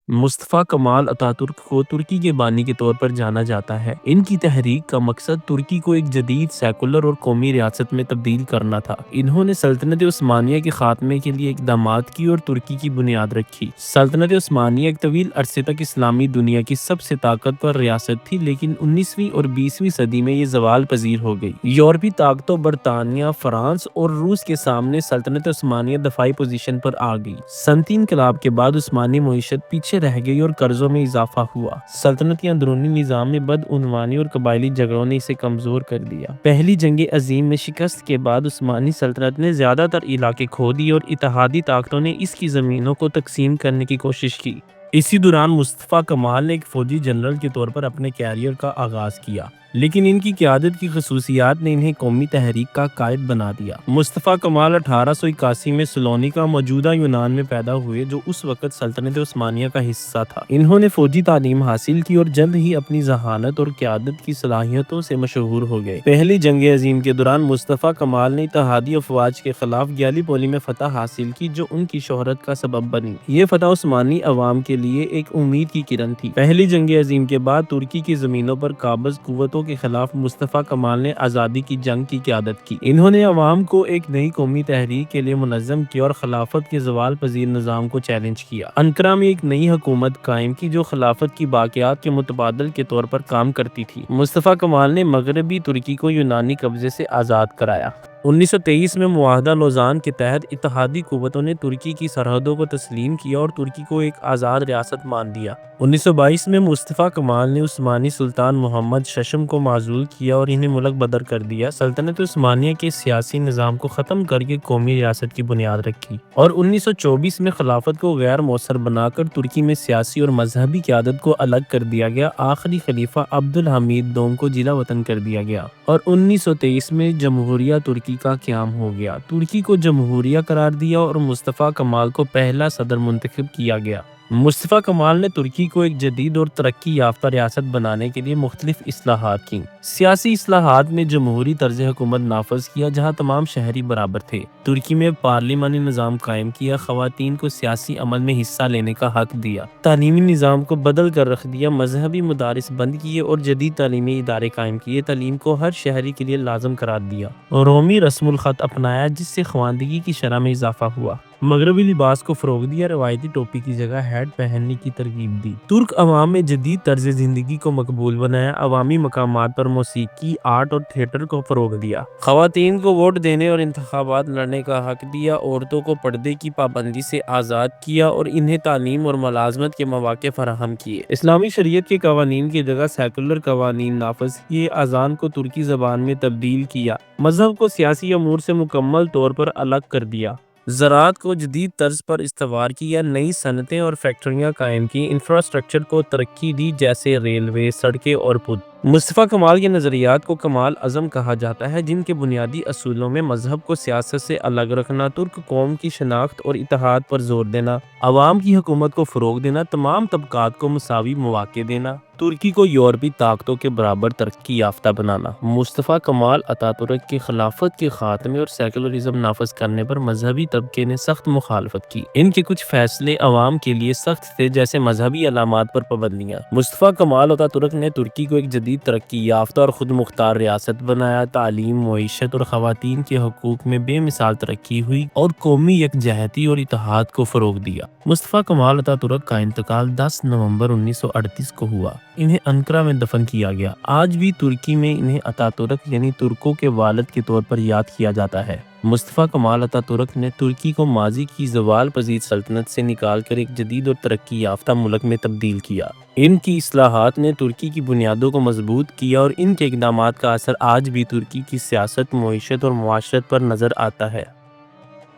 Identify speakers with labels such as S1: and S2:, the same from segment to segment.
S1: مصطفیٰ کمال Ataturk کو ترکی کے بانی کے طور پر جانا جاتا ہے۔ ان کی تحریک کا مقصد ترکی کو ایک جدید سیکولر اور قومی ریاست میں تبدیل کرنا تھا۔ انہوں نے سلطنت عثمانیہ کے خاتمے کے لیے اقدامات کی اور ترکی کی بنیاد رکھی۔ سلطنت عثمانیہ ایک طویل عرصے تک اسلامی دنیا کی سب سے طاقتور ریاست تھی، لیکن 19ویں اور 20ویں صدی میں یہ زوال پذیر ہو گئی۔ یورپی طاقتوں برطانیہ، فرانس اور روس کے سامنے سلطنت عثمانیہ دفاعی پوزیشن پر آ گئی۔ صنعتی انقلاب کے بعد عثمانی معیشت پیچھے رہ گئی اور قرضوں میں اضافہ ہوا۔ سلطنتی اندرونی نظام میں بدعنوانی اور قبائلی جھگڑوں نے اسے کمزور کر دیا۔ پہلی جنگ عظیم میں شکست کے بعد عثمانی سلطنت نے زیادہ تر علاقے کھو دیے اور اتحادی طاقتوں نے اس کی زمینوں کو تقسیم کرنے کی کوشش کی۔ اسی دوران مصطفیٰ کمال نے ایک فوجی جنرل کے طور پر اپنے کیریئر کا آغاز کیا، لیکن ان کی قیادت کی خصوصیات نے انہیں قومی تحریک کا قائد بنا دیا۔ مصطفیٰ کمال 1881 میں سلونیکا موجودہ یونان میں پیدا ہوئے، جو اس وقت سلطنت عثمانیہ کا حصہ تھا۔ انہوں نے فوجی تعلیم حاصل کی اور جلد ہی اپنی ذہانت اور قیادت کی صلاحیتوں سے مشہور ہو گئے۔ پہلی جنگ عظیم کے دوران مصطفیٰ کمال نے اتحادی افواج کے خلاف گیلی پولی میں فتح حاصل کی، جو ان کی شہرت کا سبب بنی۔ یہ فتح عثمانی عوام کے لیے ایک امید کی کرن تھی۔ پہلی جنگ عظیم کے بعد ترکی کی زمینوں پر قابض قوتوں کے خلاف مصطفیٰ کمال نے آزادی کی جنگ کی قیادت کی۔ انہوں نے عوام کو ایک نئی قومی تحریک کے لیے منظم کیا اور خلافت کے زوال پذیر نظام کو چیلنج کیا۔ انقرہ میں ایک نئی حکومت قائم کی جو خلافت کی باقیات کے متبادل کے طور پر کام کرتی تھی۔ مصطفیٰ کمال نے مغربی ترکی کو یونانی قبضے سے آزاد کرایا۔ 1923 میں معاہدہ لوزان کے تحت اتحادی قوتوں نے ترکی کی سرحدوں کو تسلیم کیا اور ترکی کو ایک آزاد ریاست مان دیا۔ 1922 میں مصطفیٰ کمال نے عثمانی سلطان محمد ششم کو معزول کیا اور انہیں ملک بدر کر دیا۔ سلطنت عثمانیہ کے سیاسی نظام کو ختم کر کے قومی ریاست کی بنیاد رکھی اور 1924 میں خلافت کو غیر مؤثر بنا کر ترکی میں سیاسی اور مذہبی قیادت کو الگ کر دیا گیا۔ آخری خلیفہ عبدالحمید دوم کو جلا وطن کر دیا گیا اور 1923 میں جمہوریہ ترکی کا قیام ہو گیا۔ ترکی کو جمہوریہ قرار دیا اور مصطفیٰ کمال کو پہلا صدر منتخب کیا گیا۔ مصطفیٰ کمال نے ترکی کو ایک جدید اور ترقی یافتہ ریاست بنانے کے لیے مختلف اصلاحات کیں۔ سیاسی اصلاحات میں جمہوری طرز حکومت نافذ کیا، جہاں تمام شہری برابر تھے۔ ترکی میں پارلیمانی نظام قائم کیا، خواتین کو سیاسی عمل میں حصہ لینے کا حق دیا۔ تعلیمی نظام کو بدل کر رکھ دیا، مذہبی مدارس بند کیے اور جدید تعلیمی ادارے قائم کیے۔ تعلیم کو ہر شہری کے لیے لازم قرار دیا۔ رومی رسم الخط اپنایا، جس سے خواندگی کی شرح میں اضافہ ہوا۔ مغربی لباس کو فروغ دیا، روایتی ٹوپی کی جگہ ہیٹ پہننے کی ترغیب دی۔ ترک عوام میں جدید طرز زندگی کو مقبول بنایا، عوامی مقامات پر موسیقی، آرٹ اور تھیٹر کو فروغ دیا۔ خواتین کو ووٹ دینے اور انتخابات لڑنے کا حق دیا، عورتوں کو پردے کی پابندی سے آزاد کیا اور انہیں تعلیم اور ملازمت کے مواقع فراہم کیے۔ اسلامی شریعت کے قوانین کی جگہ سیکولر قوانین نافذ کیے، اذان کو ترکی زبان میں تبدیل کیا، مذہب کو سیاسی امور سے مکمل طور پر الگ کر دیا، زراعت کو جدید طرز پر استوار کیا، نئی صنعتیں اور فیکٹریاں قائم کی، انفراسٹرکچر کو ترقی دی جیسے ریلوے، سڑکیں اور پل۔ مصطفیٰ کمال کے نظریات کو کمال ازم کہا جاتا ہے، جن کے بنیادی اصولوں میں مذہب کو سیاست سے الگ رکھنا، ترک قوم کی شناخت اور اتحاد پر زور دینا، عوام کی حکومت کو فروغ دینا، تمام طبقات کو مساوی مواقع دینا، ترکی کو یورپی طاقتوں کے برابر ترقی یافتہ بنانا۔ مصطفیٰ کمال اتاترک کی خلافت کے خاتمے اور سیکولرزم نافذ کرنے پر مذہبی طبقے نے سخت مخالفت کی۔ ان کے کچھ فیصلے عوام کے لیے سخت تھے، جیسے مذہبی علامات پر پابندیاں۔ مصطفیٰ کمال اتاترک نے ترکی کو ایک جدید ترقی یافتہ اور خود مختار ریاست بنایا۔ تعلیم، معیشت اور خواتین کے حقوق میں بے مثال ترقی ہوئی اور قومی یکجہتی اور اتحاد کو فروغ دیا۔ مصطفیٰ کمال اتاترک کا انتقال 10 نومبر 1938 کو ہوا۔ انہیں انقرہ میں دفن کیا گیا۔ آج بھی ترکی میں انہیں اتاترک یعنی ترکوں کے والد کے طور پر یاد کیا جاتا ہے۔ مصطفیٰ کمال اتاترک نے ترکی کو ماضی کی زوال پذیر سلطنت سے نکال کر ایک جدید اور ترقی یافتہ ملک میں تبدیل کیا۔ ان کی اصلاحات نے ترکی کی بنیادوں کو مضبوط کیا اور ان کے اقدامات کا اثر آج بھی ترکی کی سیاست، معیشت اور معاشرت پر نظر آتا ہے۔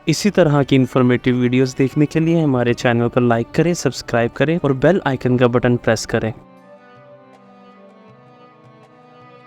S2: اسی طرح کی انفارمیٹیو ویڈیوز دیکھنے کے لیے ہمارے چینل کو لائک کریں، سبسکرائب کریں اور بیل آئیکن کا بٹن پریس کریں۔